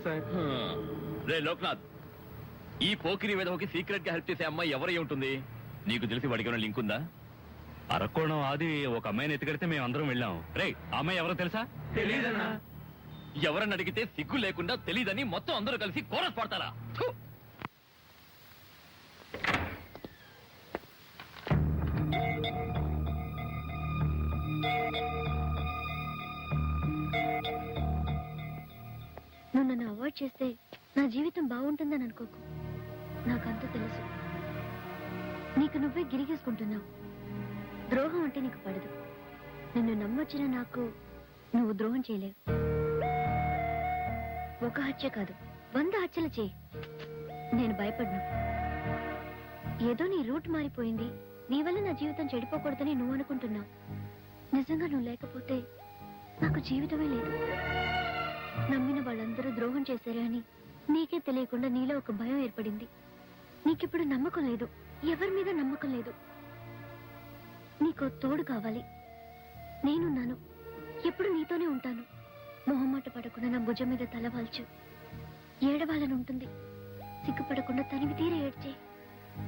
Sir. రే లోక్నాథ్, ఈ Pokiri విధవకి secret గా help చేసే అమ్మాయి ఎవరై ఉంటుంది? నీకు తెలిసి వాడికి ఏమైనా లింక్ ఉందా? అరకోణం ఆది ఒక అమ్మాయిని ఎత్తుకెడితే మేము అందరం వెళ్ళాం. రే ఆ అమ్మాయి ఎవరో తెలుసా? తెలీదన్నా. ఎవరని అడిగితే సిగ్గు లేకుండా తెలీదని మొత్తం అందరూ కలిసి కోరస్ పడతారా? థు! నువ్వు నన్ను అవాయిడ్ చేస్తే నా జీవితం బాగుంటుందని అనుకోకు. నాకంతా తెలుసు. నీకు నువ్వే గిరిగేసుకుంటున్నావు. ద్రోహం అంటే నీకు పడదు. నిన్ను నమ్మొచ్చిన నాకు నువ్వు ద్రోహం చేయలేవు. ఒక హత్య కాదు, 100 హత్యలు చేయి, నేను భయపడ్ను. ఏదో నీ రూట్ మారిపోయింది, నీ వల్ల నా జీవితం చెడిపోకూడదని నువ్వు అనుకుంటున్నావు. నిజంగా నువ్వు లేకపోతే నాకు జీవితమే లేదు. నమ్మిన వాళ్ళందరూ ద్రోహం చేశారే అని నీకే తెలియకుండా నీలో ఒక భయం ఏర్పడింది. నీకిప్పుడు నమ్మకం లేదు, ఎవరి మీద నమ్మకం లేదు. నీకో తోడు కావాలి. నేనున్నాను, ఎప్పుడు నీతోనే ఉంటాను. మొహమాట పడకుండా నా భుజం మీద తలవాల్చు. ఏడవాలని ఉంటుంది, సిగ్గుపడకుండా తనివి తీరే ఏడ్చే.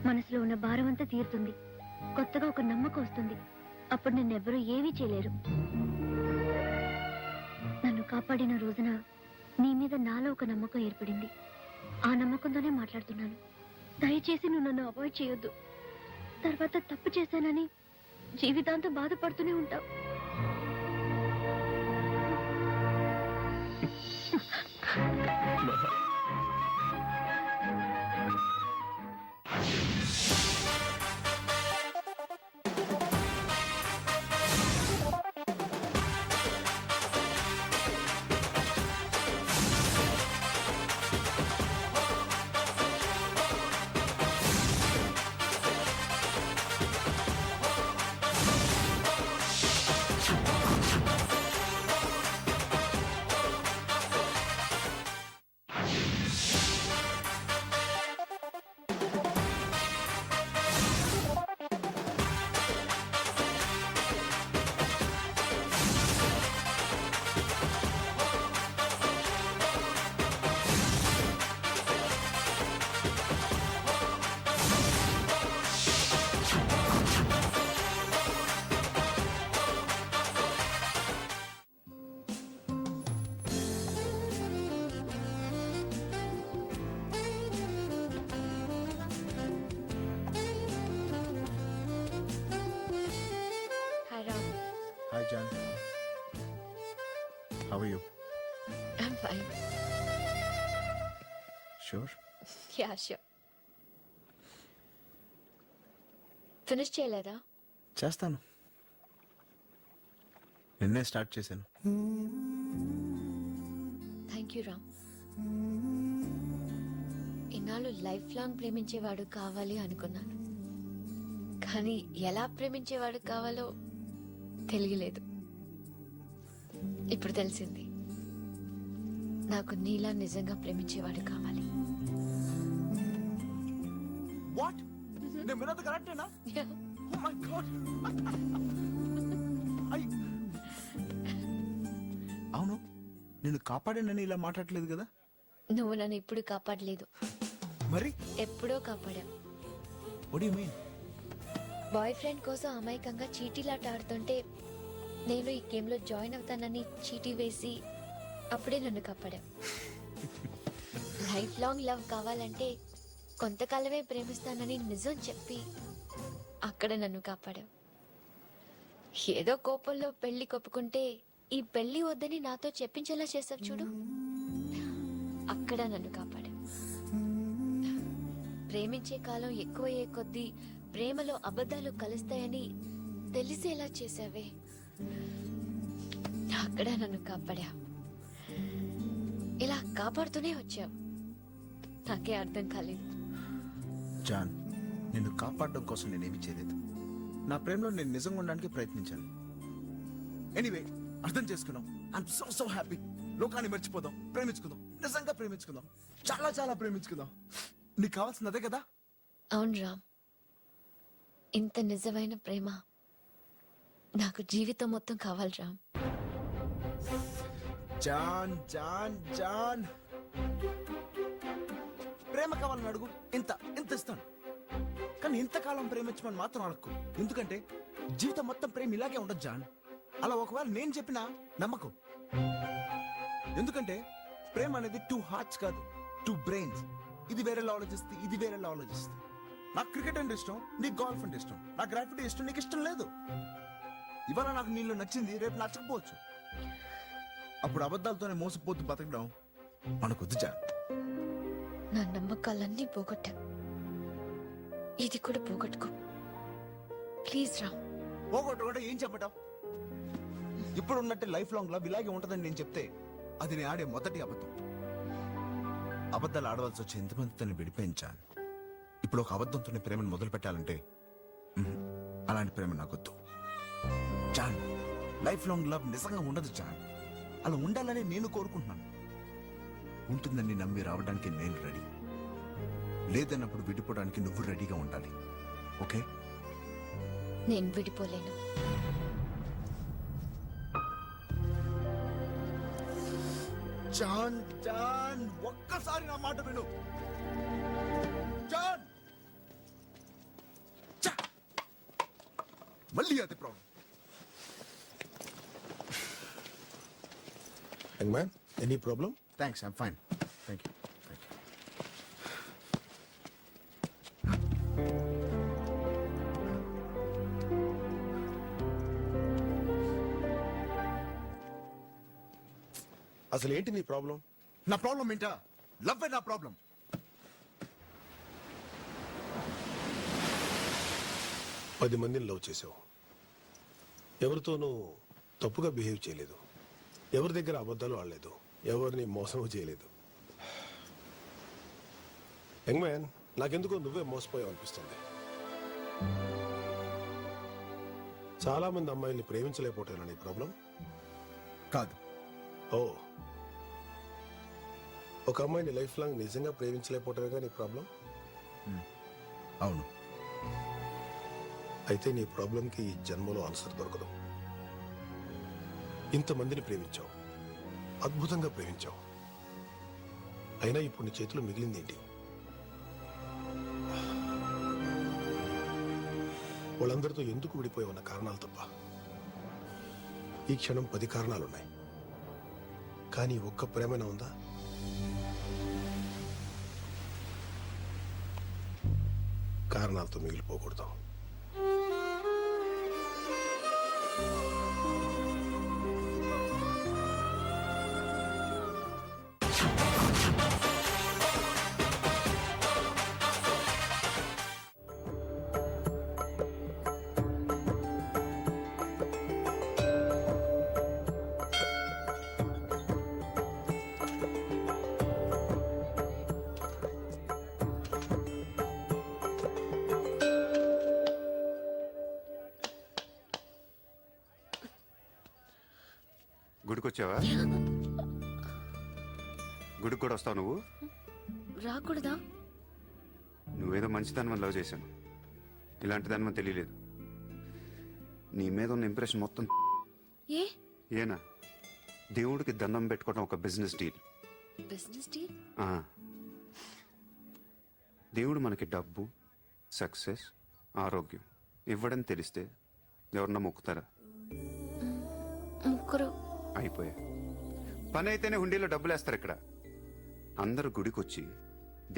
మనసులో ఉన్న భారం అంతా తీరుతుంది. కొత్తగా ఒక నమ్మకం వస్తుంది. అప్పుడు నిన్నెవ్వరూ ఏమీ చేయలేరు. నన్ను కాపాడిన రోజున నీ మీద నాలో ఒక నమ్మకం ఏర్పడింది. ఆ నమ్మకంతోనే మాట్లాడుతున్నాను. దయచేసి నువ్వు నన్ను అవాయిడ్ చేయొద్దు. తర్వాత తప్పు చేశానని జీవితాంతం బాధపడుతూనే ఉంటావు. Hi, John. How are you? I'm fine. Sure? Yeah, sure. Finish చేయలేదా? చేస్తాను. నిన్నే స్టార్ట్ చేశాను. Thank you Ram. ఇన్నాళ్ళు లైఫ్ లాంగ్ ప్రేమించేవాడు కావాలి అనుకున్నాను, కానీ ఎలా ప్రేమించేవాడు కావాలో తెలియలేదు. ఇప్పుడు తెలిసింది. నాకు నీలా నిజంగా ప్రేమించేవాడు కావాలి. వాట్? నేను విన్నది కరెక్టేనా? Oh my god. అవును, నిన్ను కాపాడానని ఇలా మాట్లాడలేదు కదా? నువ్వు నన్ను ఇప్పుడు కాపాడలేదు, మరి ఎప్పుడో కాపాడా. What do you mean? Boyfriend కోసం అమాయకంగా చీటీలాట ఆడుతుంటే నేను ఈ గేమ్ లో జాయిన్ అవుతానని చీటీ వేసి అప్పుడే నన్ను కాపాడా. లైఫ్ లాంగ్ లవ్ కావాలంటే కొంతకాలమే ప్రేమిస్తానని నిజం చెప్పి అక్కడ నన్ను కాపాడా. ఏదో కోపంలో పెళ్లి కొప్పుకుంటే ఈ పెళ్లి వద్దని నాతో చెప్పించేలా చేసావు చూడు, అక్కడ నన్ను కాపాడా. ప్రేమించే కాలం ఎక్కువయ్యే కొద్దీ ప్రేమలో అబద్ధాలు కలుస్తాయని తెలిసేలా చేసావే, అక్కడ నన్ను కాపాడా. ఇలా కాపాడుతూనే వచ్చావు. నాకే అర్థం కాలేదు. జాన్, నిన్ను కాపాడడం కోసం నేనేమి చేయలేదు. నా ప్రేమలో నేను నిజంగా ఉండడానికి ప్రయత్నించాను. ఎనీవే, అర్థం చేసుకున్నాం. I'm so happy. లోకాన్ని మర్చిపోదాం, ప్రేమించుకుందాం, నిజంగా ప్రేమించుకుందాం, చాలా చాలా ప్రేమించుకుందాం. నీకు కావాల్సింది అదే కదా? అవును రామ్, ఇంత నిజమైన ప్రేమ నాకు జీవితం మొత్తం కావాలి రామ్. జాన్ జాన్ జాన్ ప్రేమ కావాలని అడుగు, ఇంత ఇంత ఇస్తాను. కానీ ఇంతకాలం ప్రేమించమని మాత్రం అడగకు. ఎందుకంటే జీవితం మొత్తం ప్రేమ ఇలాగే ఉండదు జాన్. అలా ఒకవేళ నేను చెప్పినా నమ్మకం. ఎందుకంటే ప్రేమ అనేది 2 హార్ట్స్ కాదు, 2 బ్రెయిన్స్. ఇది వేరే ఆలోచిస్తుంది, ఇది వేరే ఆలోచిస్తుంది. నాకు క్రికెట్ అంటే ఇష్టం, నీకు గోల్ఫ్ అంటే ఇష్టం. నాకు గ్రాఫిటీ ఇష్టం, నీకు ఇష్టం లేదు. ఇవాళ నాకు నీళ్ళు నచ్చింది, రేపు నచ్చకపోవచ్చు. అప్పుడు అబద్ధాలతోనే మోసపోతూ బతకడం మనకొద్దు జాన్. నా నమ్మకాలన్నీ పోగొట్టా, ఇది కూడా పోగొట్టుకో ప్లీజ్ రా. పోగొట్టుకుంటే ఏం చెప్పటం? ఇప్పుడు ఉన్నట్టే లైఫ్ లాంగ్ లవ్ ఇలాగే ఉంటదని నేను చెప్తే అది నేను ఆడే మొదటి అబద్ధం. అబద్ధాలు ఆడవలసి వచ్చి ఎంతమందితో విడిపోయించాను. ఇప్పుడు ఒక అబద్ధంతో ప్రేమను మొదలు పెట్టాలంటే అలాంటి ప్రేమ నాకొద్దు జాన్. లైఫ్ లాంగ్ లవ్ నిజంగా ఉండదు జాన్. అలా ఉండాలని నేను కోరుకుంటున్నాను. ఉంటుందని నమ్మి రావడానికి నేను రెడీ. లేదన్నప్పుడు విడిపోవడానికి నువ్వు రెడీగా ఉండాలి. ఓకే? నేను విడిపోలేను. జాన్ జాన్ ఒక్కసారి నా మాట విను జాన్. ఛ! మళ్ళీ అది problem. Young man, any problem? Thanks, I'm fine. Thank you. అసలు ఏంటి నీ ప్రాబ్లం? నా ప్రాబ్లం ఏంటా? లవ్ నా ప్రాబ్లం. పది మందిని లవ్ చేసావు, ఎవరితోనూ తప్పుగా బిహేవ్ చేయలేదు, ఎవరి దగ్గర అబద్ధాలు ఆడలేదు, ఎవరిని మోసం చేయలేదు. యంగ్ మ్యాన్, నాకెందుకో నువ్వే మోసపోయావు అనిపిస్తుంది. చాలా మంది అమ్మాయిల్ని ప్రేమించలేకపోతున్నా నీ ప్రాబ్లం? కాదు. ఓ, ఒక అమ్మాయిని లైఫ్ లాంగ్ నిజంగా ప్రేమించలేకపోవటమేగా నీ ప్రాబ్లం? అవును. అయితే నీ ప్రాబ్లంకి ఈ జన్మలో ఆన్సర్ దొరకదు. ఇంతమందిని ప్రేమించావు, అద్భుతంగా ప్రేమించావు, అయినా ఇప్పుడు నీ చేతిలో మిగిలింది ఏంటి? వాళ్ళందరితో ఎందుకు విడిపోయి ఉన్న కారణాలు తప్ప. ఈ క్షణం 10 కారణాలున్నాయి, కానీ ఒక్క ప్రేమైనా ఉందా? కారణాలతో మిగిలిపోకూడదు. గుడికొచ్చావా? గుడికి కూడా వస్తావు నువ్వు? రాకూడదా? నువ్వేదో మంచిదాన్ని లవ్ చేశాను, ఇలాంటి దాని తెలియలేదు. నీ మీద ఉన్న ఇంప్రెషన్ మొత్తం ఏనా? దేవుడికి దండం పెట్టుకోవడం ఒక బిజినెస్ డీల్. Business deal? దేవుడు మనకి డబ్బు, సక్సెస్, ఆరోగ్యం ఇవ్వడం తెలిస్తే ఎవరన్నా మొక్కుతారా? ముగ్గురు అయిపోయా. పని అయితేనే హుండీలో డబ్బులు వేస్తారు. ఇక్కడ అందరూ గుడికొచ్చి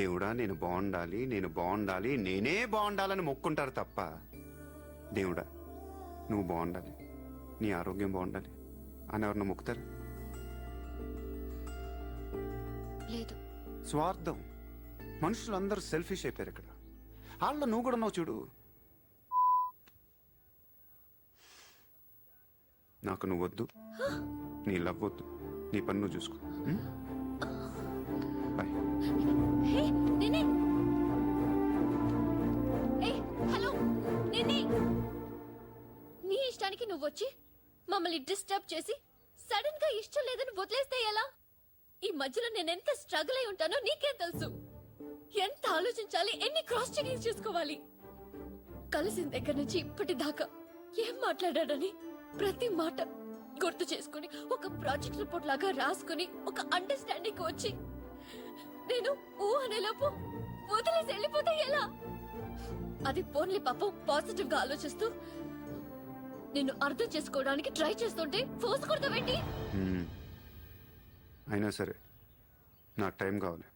దేవుడా నేను బాగుండాలి, నేను బాగుండాలి, నేనే బాగుండాలని మొక్కుంటారు తప్ప దేవుడా నువ్వు బాగుండాలి, నీ ఆరోగ్యం బాగుండాలి అని ఎవరన్నా మొక్కుతారు? లేదు. స్వార్థం. మనుషులందరూ సెల్ఫిష్ అయిపోయారు ఇక్కడ. వాళ్ళ నువ్వు కూడా ఉన్నావు చూడు. నాకు నువ్వు వద్దు, నీ లవ్ వద్దు, నీ పని నువ్వు చూసుకో. బాయ్. హలో, నీ ఇష్టానికి నువ్వు వచ్చి మమ్మల్ని డిస్టర్బ్ చేసి సడన్ గా ఇష్టం లేదని వదిలేస్తే ఎలా? ఈ మధ్యలో నేనెంత స్ట్రగుల్ అయి ఉంటానో నీకేం తెలుసు. ఎంత ఆలోచించాలి, ఎన్ని క్రాస్ చెకింగ్ చేసుకోవాలి. కలిసిన దగ్గర నుంచి ఇప్పటిదాకా ఏం మాట్లాడాడని ప్రతి మాట గుర్తు చేసుకుని ఒక ప్రాజెక్ట్ రిపోర్ట్ లాగా రాసుకుని ఒక అండర్స్టాండింగ్ వచ్చి నేను ఊ అనేలోపు వదిలేసి వెళ్ళిపోతే ఎలా? అది పోన్లే పాపం పాజిటివ్ గా ఆలోచిస్తూ నిన్ను అర్థం చేసుకోవడానికి ట్రై చేస్తుంటే ఫోర్స్ కొడతావేంటి? అయినా సరే నాకు టైం కావాలి.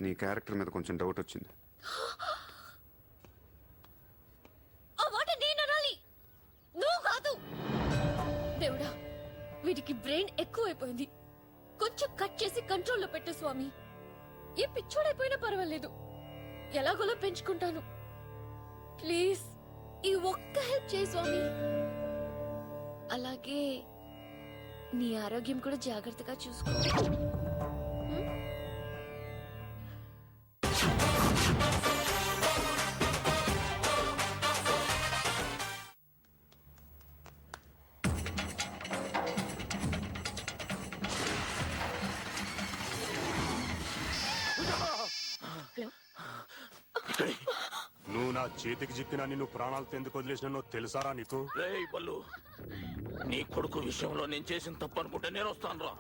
నీ క్యారెక్టర్ మీద కొంచెం డౌట్ వచ్చింది. ఆ మాట నేను అనాలి, నువ్వు కాదు. దేవుడా, వీటికి బ్రెయిన్ ఎక్కువైపోయింది. కొంచెం కట్ చేసి కంట్రోల్లో పెట్టు స్వామి. ఏ పిచ్చోడైపోయినా పర్వాలేదు, ఎలాగోలా పెంచుకుంటాను. ప్లీజ్ ఈ ఒక్క హెల్ప్ చేయి స్వామి. అలాగే నీ ఆరోగ్యం కూడా జాగ్రత్తగా చూసుకో. నువ్వు నా చేతికి చిక్కినా నిన్ను ప్రాణాలతో ఎందుకు వదిలేసినా తెలుసారా నీకు? రేయ్ బల్లు, నీ కొడుకు విషయంలో నేను చేసిన తప్పు అనుకుంటే నేను వస్తాను రా.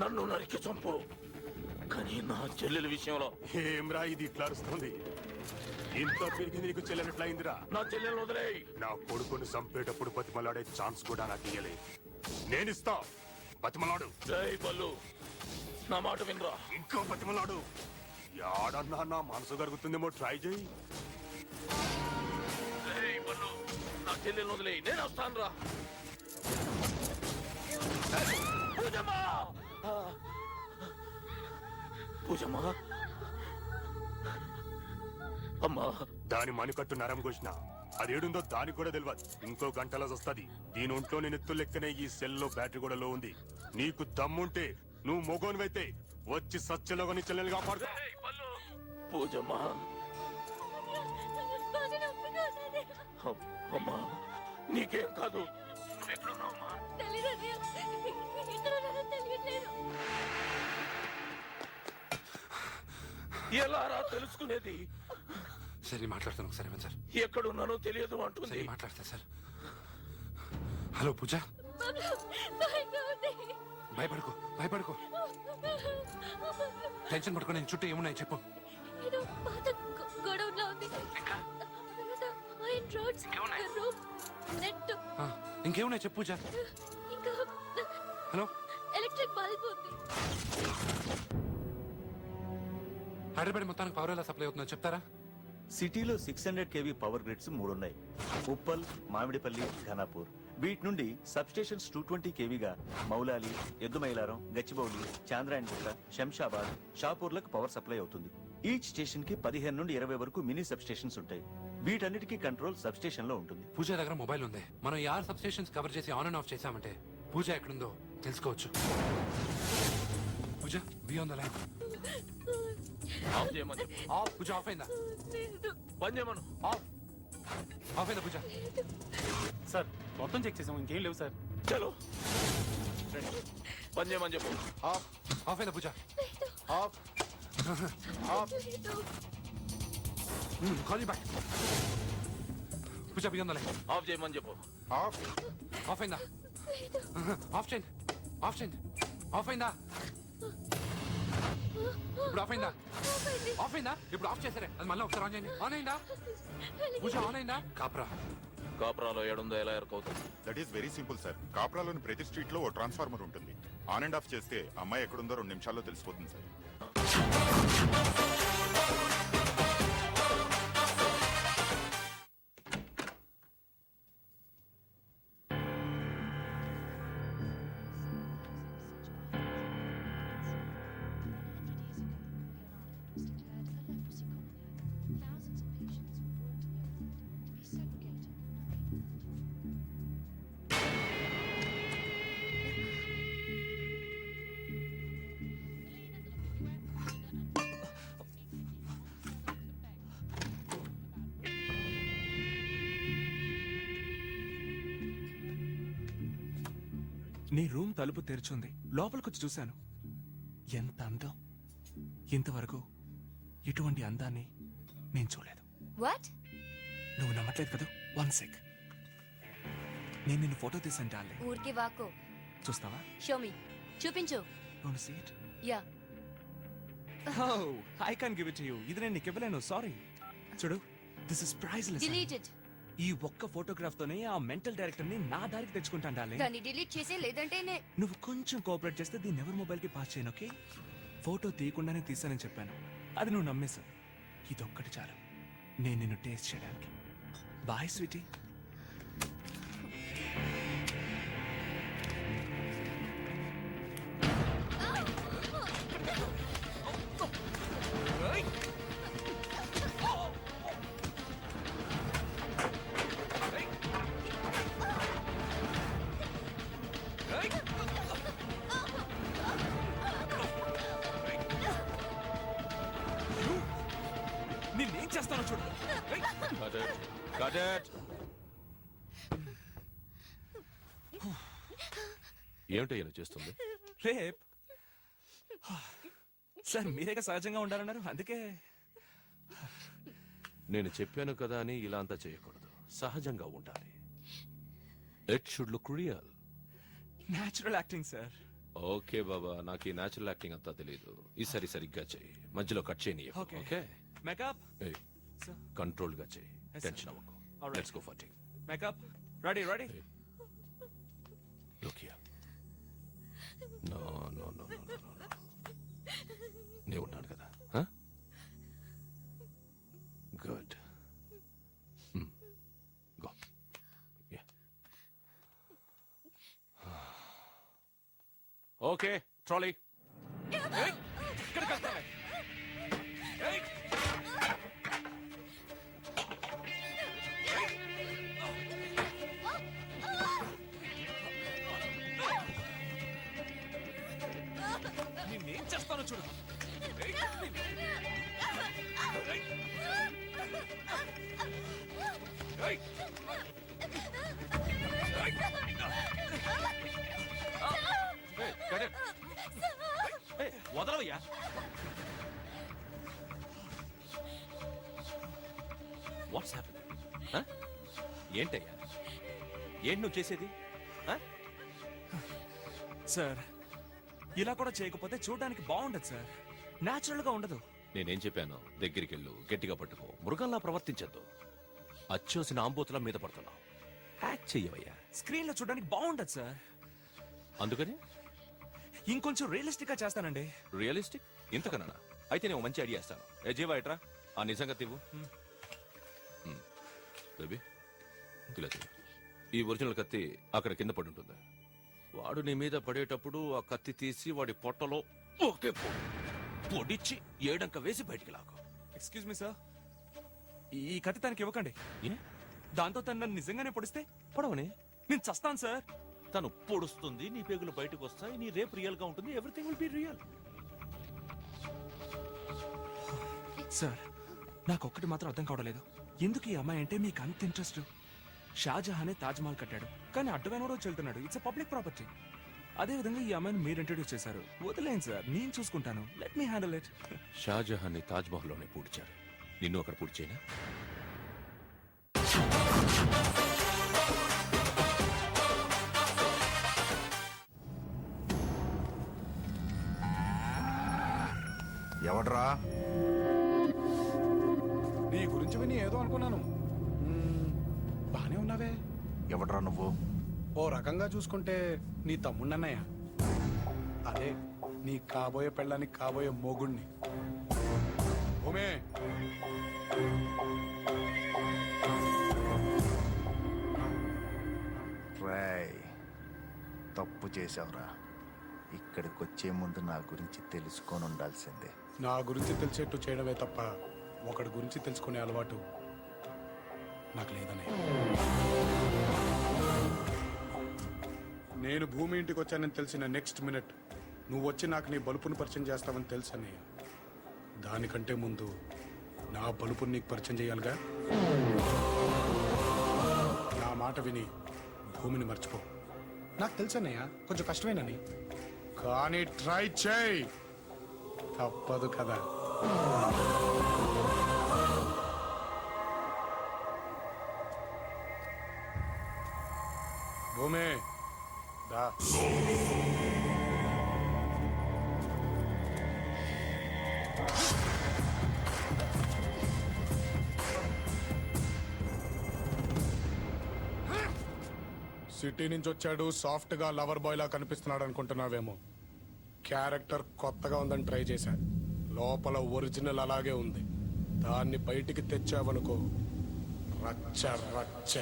నన్ను నరికి చంపు, కానీ నా చెల్లెల విషయంలో ఏమ్రా ఇది ఇట్లా అరుస్తుంది? ఇంత పెరిగి నీకు చెల్లెనట్లయిందిరా. నా చెల్లెలు వదిలేయ్. నా కొడుకుని చంపేటప్పుడు బతిమలాడే ఛాన్స్ కూడా నాకు ఇయ్యలే. నేనిస్తా, బతిమలాడు. రేయ్ బల్లు, నా మాట వినరా. ఇంకో బతిమలాడు. యాడన్నా నా మనసు కరుగుతుందేమో ట్రై చేయి. రేయ్ బల్లు, నా చెల్లెలు వదిలేయ్, నేను వస్తాను రా. పూజమ్మా, పూజమ్మా, అమ్మా. దాని మణికట్టు నరం కోసిన అదేడుందో దానికి కూడా తెలియదు. ఇంకో గంటలో వస్తుంది. దీని ఒంట్లో నేను ఎత్తు లెక్కనే ఈ సెల్లో బ్యాటరీ కూడా లో ఉంది. నీకు దమ్ముంటే నువ్వు మొగోనివైతే వచ్చి సత్యలోగా నీ చెల్లెలు కాపాడు. పూజమ్మా, అమ్మా, నీకేం కాదు. నువ్వెక్కడున్నావమ్మా? ఎలా రా తెలుసుకునేది? సరే మాట్లాడతాను ఒకసారి సార్. ఎక్కడున్నానో తెలియదు అంటుంది. మాట్లాడతా సార్. హలో పూజ, భయపడుకో భయపడుకో, టెన్షన్ పడుకో. నేను చుట్టూ ఏమున్నాయి చెప్పు. ఏదో పాత గొడవలా ఉంది. రోడ్స్, రూమ్, నెట్, ఇంకేమున్నాయి చెప్పు పూజ. ఇంకా హలో, ఎలక్ట్రిక్ బల్బ్ ఉంది. హైదరాబాద్ మొత్తానికి పవర్ ఎలా సప్లై అవుతుందో చెప్తారా? సిటీలో 600 kV పవర్ గ్రిడ్స్ 3 ఉన్నాయి. ఉప్పల్, మామిడిపల్లి, ఘనాపూర్. వీటి నుండి సబ్ స్టేషన్స్ 220 kVగా మౌలాలి, ఎద్దుమైలారం, గచ్చిబౌలి, చాంద్రాయణగుట్ట, శంషాబాద్, షాపూర్లకు పవర్ సప్లై అవుతుంది. ఈచ్ స్టేషన్ కి 15 నుండి 20 వరకు మినీ సబ్ స్టేషన్స్ ఉంటాయి. వీటన్నిటికీ కంట్రోల్ సబ్ స్టేషన్ లో ఉంటుంది. పూజ దగ్గర మొబైల్ ఉంది. మనం ఈ 6 సబ్ స్టేషన్స్ కవర్ చేసి ఆన్ అండ్ ఆఫ్ చేసామంటే పూజ ఎక్కడుందో తెలుసుకోవచ్చు. Pooja, be on the line. Off చేయమని. ఆఫ్. పూజ ఆఫ్ అయిందా? బంద్ చేయమను. ఆఫ్. ఆఫ్ అయిందా పూజ? సార్ మొత్తం చెక్ చేసాం, ఇంకేం లేవు సార్. చలో బంద్ చేయమని చెప్పు. ఆఫ్. ఆఫ్ అయిందా Pooja? Off. Off. Call you back. Pooja, be on the line. Off చేయమని చెప్పు. ఆఫ్. ఆఫ్ అయిందా? ఆఫ్ చేయండి. ఆఫ్ చేయండి. ఆఫ్ అయిందా? ఇప్పుడు ఆఫ్ అయిందా? ఆఫ్ అయిందా? ఇప్పుడు ఆఫ్ చేసారే, అది మళ్ళీ ఒకసారి ఆన్ చేయండి. ఆన్ అయిందా పూజ? ఆన్ అయిందా? కాపురా, కాపురాలో ఏడుందో ఎలా ఎరకవుతుంది? That is very simple sir. కాప్రాలోని ప్రతి స్ట్రీట్ లో ఓ ట్రాన్స్ఫార్మర్ ఉంటుంది. ఆన్ అండ్ ఆఫ్ చేస్తే అమ్మాయి ఎక్కడుందో 2 నిమిషాల్లో తెలిసిపోతుంది సార్. నీ రూమ్ తలుపు తెరుచుంది. లోపలికొచ్చి చూశాను. ఎంత అందం! ఇంతవరకు ఇటువంటి అందాన్ని నేను చూడలేదు. వాట్? నువ్వు నమ్మట్లేదు కదా? 1 సెక్. నేను నిన్ను ఫోటో తీసాను డార్లింగ్. ఊరికి వాకో. చూస్తావా? Show me. చూపించు. Wanna see it? Yeah. I can give it you. ఇది నేను నీకు ఇవ్వలేను, సారీ. చూడు, this is priceless. Delete it. ఈ ఒక్క ఫోటోగ్రాఫ్ తోనే ఆ మెంటల్ డైరెక్టర్ ని నా దారికి తెచ్చుకుంటాను డార్లింగ్. దాన్ని డిలీట్ చేసే లేదంటే నువ్వు కొంచెం కోఆపరేట్ చేస్తే దీన్ని ఎవరి మొబైల్ కి పాస్ చేయను, ఓకే? ఫోటో తీయకుండానే తీసానని చెప్పాను, అది నువ్వు నమ్మేశావు. ఇదొక్కటి చాలు నేను నిన్ను టేస్ట్ చేయడానికి. Bye sweetie. నేనేం చేస్తానో చూడు. ఏమిటో ఇలా చేస్తుంది? రేప్ సార్, మీరేగా సహజంగా ఉండాలన్నారు, అందుకే. నేను చెప్పాను కదా అని ఇలా అంతా చేయకూడదు, సహజంగా ఉండాలి. It should look real. Natural acting sir. Okay బాబా, నాకు ఈ న్యాచురల్ యాక్టింగ్ అంతా తెలియదు. ఈసారి సరిగ్గా చెయ్యి, మధ్యలో కట్ చేయని. Okay. Okay, makeup sir. Control గా చెయ్యి, Yes, sir. టెన్షన్ అవ్వకు. All right. Let's go for thing. Makeup ready ready. Look here. No no no no no no. నేను ఉన్నాను కదా. గుడ్. గో. Okay, trolley. ఇక్కడికి వస్తావే. ఏయ్! నిన్నేం చేస్తానో చూడు. ఏయ్! ఏయ్! ఏయ్! వదలవయ్యా. What's happen? ఏంటయ్యా, ఏంటి నువ్వు చేసేది? సార్, ఇలా కూడా చేయకపోతే చూడడానికి బాగుండదు సార్, న్యాచురల్ గా ఉండదు. నేనేం చెప్పాను? దగ్గరికి వెళ్ళు, గట్టిగా పట్టుకో, మృగంలా ప్రవర్తించద్దు. అచ్చోసిన ఆంబోతుల మీద పడుతున్నావు. యాక్ట్ చెయ్యవయ్యా. స్క్రీన్ లో చూడడానికి బాగుండదు సార్, అందుకని ఇంకొంచెం రియలిస్టిక్ గా చేస్తానండి. రియలిస్టిక్ ఇంతకన్నా? అయితే నేను మంచి ఐడియా ఇస్తాను. ఏ జీవా ఎట్రా, ఆ నిజంగా తివ్వు. బేబీ ఇలా తివ్వు. ఈ ఒరిజినల్ కత్తి అక్కడ కింద పడి ఉంటుంది. వాడు నీ మీద పడేటప్పుడు ఆ కత్తి తీసి వాడి పొట్టలో ఒకే పొడిచి ఏడంక వేసి బయటికి లాగు. ఎక్స్క్యూజ్ మీ సార్, ఈ కత్తి తనకి ఇవ్వకండి. ఏ? దాంతో తను నన్ను నిజంగానే పొడిస్తే పడవని నేను చస్తాను సార్. తను పొడుస్తుంది, నీ పేగులు బయటకు వస్తాయి, నీ రేపు రియల్ గా ఉంటుంది. Everything will be real. Sir, నాకు ఒక్కటి మాత్రం అర్థం కావడలేదు, ఎందుకు ఈ అమ్మాయి అంటే మీకు అంత ఇంట్రెస్ట్? షాజహానే తాజ్ మహల్ కట్టాడు, కానీ అడ్డమైన రోజు వెళ్తున్నాడు. It's public property. అదే విధంగా ఈ అమ్మాయిని మీరు ఇంట్రడ్యూస్ చేశారు. వదిలేండి సార్, నేను చూసుకుంటాను. Let me handle it. Shahjahan ని తాజ్ మహల్ లోనే పూడ్చారు, నిన్ను అక్కడ పూడ్చేనా? ఎవడ్రా? నీ గురించి విని ఏదో అనుకున్నాను. బానే ఉన్నావే. ఎవడ్రా నువ్వు? ఓ రకంగా చూసుకుంటే నీ తమ్ముడన్నయ్య. అదే నీ కాబోయే పెళ్ళానికి కాబోయే మొగుణ్ణి. ఓమే, రేయ్, తప్పు చేసావురా. ఇక్కడికి వచ్చే ముందు నా గురించి తెలుసుకొని ఉండాల్సిందే. నా గురించి తెలిసేట్టు చేయడమే తప్ప ఒకడి గురించి తెలుసుకునే అలవాటు నాకు లేదనే. నేను భూమి ఇంటికి వచ్చానని తెలిసిన నెక్స్ట్ మినిట్ నువ్వు వచ్చి నాకు నీ బలుపుని పరిచయం చేస్తావని తెలుసని. దానికంటే ముందు నా బలుపుని నీకు పరిచయం చేయాలిగా. నా మాట విని భూమిని మర్చిపో. నాకు తెలుసన్నయ్య, కొంచెం కష్టమేనని, కానీ ట్రై చేయి, తప్పదు కదా. భూమి దా. సిటీ నుంచి వచ్చాడు సాఫ్ట్ గా లవర్ బాయ్ లా కనిపిస్తున్నాడు అనుకుంటున్నావేమో. క్యారెక్టర్ కొత్తగా ఉందని ట్రై చేశా. లోపల ఒరిజినల్ అలాగే ఉంది. దాన్ని బయటికి తెచ్చావనుకో రచ్చ రచ్చ.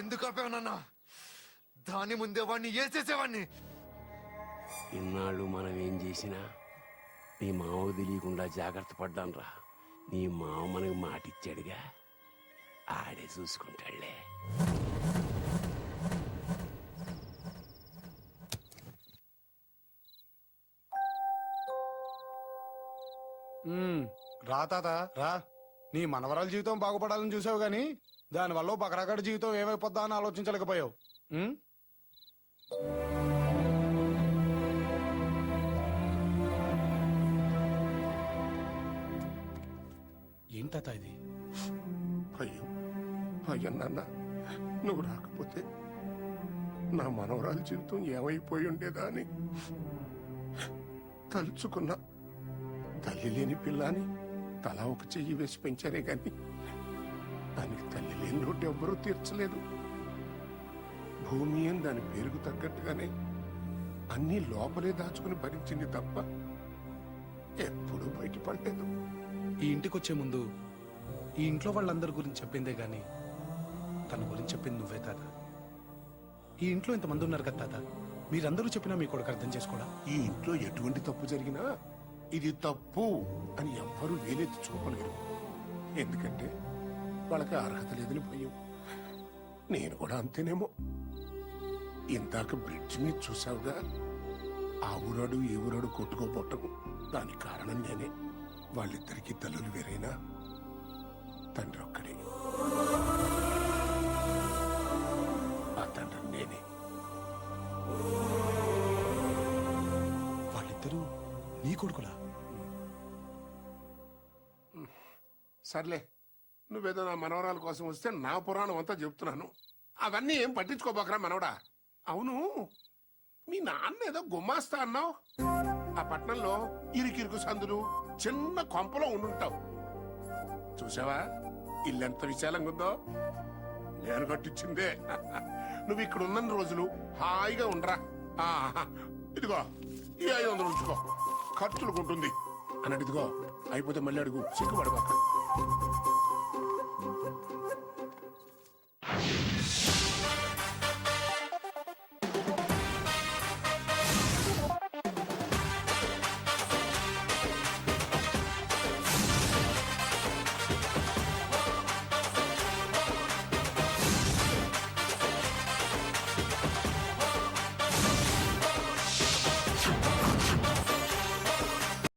ఎందుకు ఆపావనన్నా? దాని ముందే వాడిని ఏసేసేవాడిని. ఇన్నాళ్ళు మనం ఏం చేసినా నీ మావ తెలియకుండా జాగ్రత్త పడ్డాన్రా. నీ మావ మనకు మాటిచ్చాడుగా, ఆడే చూసుకుంటాడులే. రా తాత రా. నీ మనవరాల జీవితం బాగుపడాలని చూసావు గాని దానివల్ల బకరాగడి జీవితం ఏమైపోద్దా అని ఆలోచించలేకపోయావు. ఏంటత ఇది? అయ్యో అయ్యో నాన్న, నువ్వు రాకపోతే నా మనవరాలి జీవితం ఏమైపోయి ఉండేదా అని తలుచుకున్నా. తల్లి లేని పిల్లని తలా ఒక చెయ్యి వేసి పెంచారే గాని దానికి తల్లి లేని లోటు ఎవ్వరూ తీర్చలేదు. భూమి అని దాని పేరుకు తగ్గట్టుగానే అన్నీ లోపలే దాచుకుని భరించింది తప్ప ఎప్పుడూ బయటపడలేదు. ఈ ఇంటికి వచ్చే ముందు ఈ ఇంట్లో వాళ్ళందరి గురించి చెప్పిందే గాని తన గురించి చెప్పింది నువ్వే తాత. ఈ ఇంట్లో ఇంతమంది ఉన్నారు కదా తాత, మీరందరూ చెప్పినా మీ కొడుకు అర్థం చేసుకోవడం. ఈ ఇంట్లో ఎటువంటి తప్పు జరిగినా ఇది తప్పు అని ఎవ్వరూ వేలెత్తి చూపలేరు. ఎందుకంటే వాళ్ళకి అర్హత లేదని భయం. నేను కూడా అంతేనేమో. ఇందాక బ్రిడ్జ్ మీద చూసావుగా, ఆ ఊరాడు ఈ ఊరాడు కొట్టుకోపోవటం దానికి కారణం నేనే. వాళ్ళిద్దరికీ తల్లులు వేరైనా తండ్రి ఒక్కడే. ఆ తండ్రి నేనే. వాళ్ళిద్దరూ నీ కొడుకులా? సర్లే, నువ్వేదో నా మనవరాల కోసం వస్తే నా పురాణం అంతా చెప్తున్నాను. అవన్నీ ఏం పట్టించుకోబాకరా మనవడా. అవును, మీ నాన్న ఏదో గుమ్మాస్తా అన్నావు. ఆ పట్నంలో ఇరుకిరుకు సందులు చిన్న కొంపలో ఉండుంటావు. చూసావా ఇల్లెంత విశాలంగా ఉందో? నేను కట్టించిందే. నువ్వు ఇక్కడ ఉన్న రోజులు హాయిగా ఉండరా. ఇదిగో ఈ 500 ఉంచుకో, ఖర్చులు కొంటుంది అన్నట్టు. ఇదిగో అయిపోతే మళ్ళీ అడుగు, సిగ్గుపడబాక.